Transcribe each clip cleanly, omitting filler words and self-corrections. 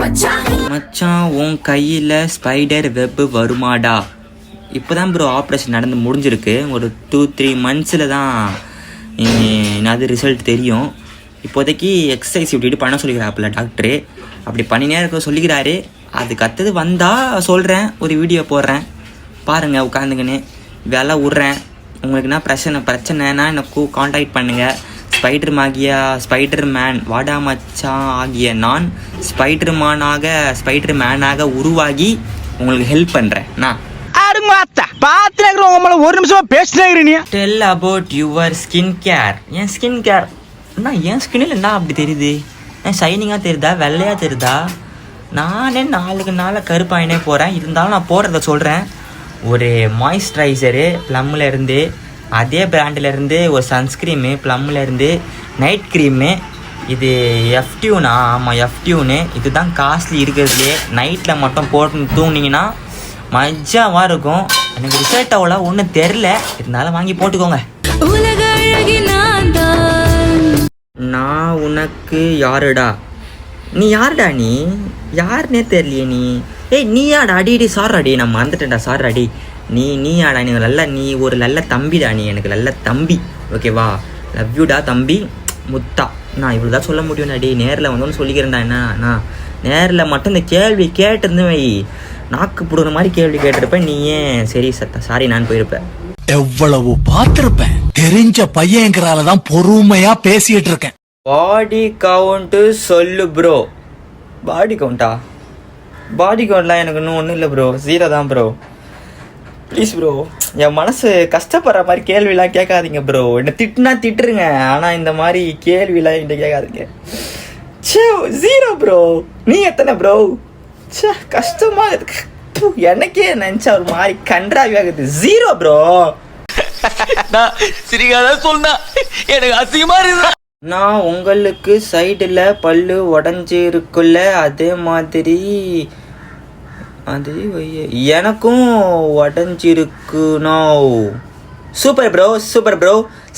மச்சான் உன் கையில் ஸ்பைடர் வெப் வருமாடா? இப்போ தான் ப்ரோ ஆப்ரேஷன் நடந்து முடிஞ்சிருக்கு. ஒரு 2-3 மந்த்ஸில் தான் அது ரிசல்ட் தெரியும். இப்போதைக்கு எக்ஸசைஸ் விட்டுட்டு பண்ண சொல்லிக்கிறாப்புல டாக்டரு. அப்படி பண்ணினே இருக்க சொல்லிக்கிறாரு. அதுக்கு அடுத்தது வந்தால் சொல்கிறேன், ஒரு வீடியோ போடுறேன் பாருங்கள் உட்காந்துங்கன்னு. வேலை விட்றேன். உங்களுக்குன்னா பிரச்சனைனா எனக்கு காண்டாக்ட் பண்ணுங்கள். ஸ்பைடர் மேன் வாடா மச்சான் ஆகிய நான் ஸ்பைடர் மேனாக உருவாகி உங்களுக்கு ஹெல்ப் பண்ணுறேன். நான் ஒரு நிமிஷமா பேசினே. Tell about your skin care. என் ஸ்கின் கேர் என் ஸ்கின்னில் என்ன அப்படி தெரியுது? ஷைனிங்காக தெரியுதா, வெள்ளையாக தெரியுதா? நானே நாளுக்கு நாளாக கருப்பாயினே போகிறேன். இருந்தாலும் நான் போடுறத சொல்கிறேன். ஒரு மாய்ஸ்சரைசரு ப்ளம்மில் இருந்து, அதே பிராண்டிலேருந்து ஒரு சன்ஸ்க்ரீமு ப்ளம்மில் இருந்து, நைட் க்ரீமு. இது எஃப்டியூனா? ஆமாம் எஃப்டியூனு. இதுதான் காஸ்ட்லி இருக்கிறதுலே. நைட்டில் மட்டும் போட்டு தூங்கினீங்கன்னா மஜாவாக இருக்கும். எனக்கு ரிசல்ட் அவ்வளோ ஒன்றும் தெரில, இருந்தாலும் வாங்கி போட்டுக்கோங்க. நான் உனக்கு யாருடா? நீ யாருடா? நீ யாருன்னே தெரியலையே. நீ யாடா? அடி சார் அடி, நான் மறந்துட்டேன்டா. சார் அடி. நீ ஆடா? நீ ஒரு நல்ல தம்பிடா. நீ எனக்கு நல்ல தம்பி, ஓகேவா? லவ் யூடா தம்பி, முத்தா. நான் இவ்வளோ தான் சொல்ல முடியும். அடி நேரில் வந்தோன்னு சொல்லிக்கிறேன்டா. என்ன நேரில் மட்டும் இந்த கேள்வி கேட்டிருந்து வை, நாக்கு புடுற மாதிரி கேள்வி கேட்டிருப்பேன். நீ ஏன் சரி சாரி நான் போயிருப்பேன். எவ்வளவு பார்த்திருப்பேன். தெரிஞ்ச பையங்கிறாலதான் பொறுமையா பேசிட்டு இருக்கேன். பாடி கவுண்ட் சொல்லு ப்ரோ. பாடி கவுண்ட்லாம் எனக்கு இன்னும் ஒன்றும் இல்லை ப்ரோ. 0 தான் ப்ரோ. ப்ளீஸ் ப்ரோ, என் மனசு கஷ்டப்படுற மாதிரி கேள்விலாம் கேட்காதீங்க ப்ரோ. என்னை திட்டுனா திட்டுருங்க, ஆனால் இந்த மாதிரி கேள்விலாம் என்கிட்ட கேட்காதீங்க. 0 ப்ரோ. நீ எத்தனை ப்ரோ? கஷ்டமா இருக்கு. எனக்கே நினச்சா ஒரு மாதிரி கன்றாவி ஆகுது. 0 ப்ரோ. சிரிக்காதான் சொன்னா எனக்கு அசிங்கமா இருக்கு. நான் உங்களுக்கு சைடில் பல்லு உடஞ்சிருக்குல்ல, அதே மாதிரி அது எனக்கும் உடஞ்சிருக்குனோ. Super bro.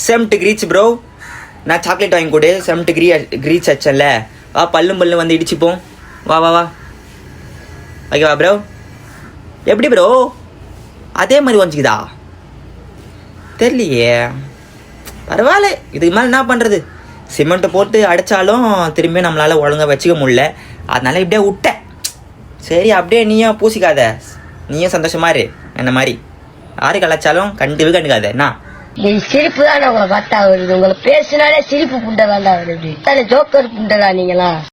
செம்ட் கிரீச் ப்ரோ. நான் சாக்லேட் வாங்கி கொடு. செம்ட் கிரீச் ஆச்சல்ல, வா பல்லு வந்து இடிச்சுப்போம். வா ஓகேவா ப்ரோ? எப்படி ப்ரோ அதே மாதிரி வந்துக்குதா? தெரியலையே. பரவாயில்ல, இதுக்கு மேலே என்ன பண்ணுறது? சிமெண்ட்டை போட்டு அடைச்சாலும் திரும்பி நம்மளால் ஒழுங்காக வச்சுக்க முடியல. அதனால இப்படியே விட்டேன். சரி அப்படியே நீயும் பூசிக்காத, நீயும் சந்தோஷமா இரு. என்ன மாதிரி யாரு கலாச்சாரம் கண்டுக்காத. என்ன சிரிப்பு தான் உங்களை பார்த்தா வருது. உங்களை பேசினாலே சிரிப்பு புண்டை தாண்டா வருது. ஜோக்கர் புண்டடா நீங்களா?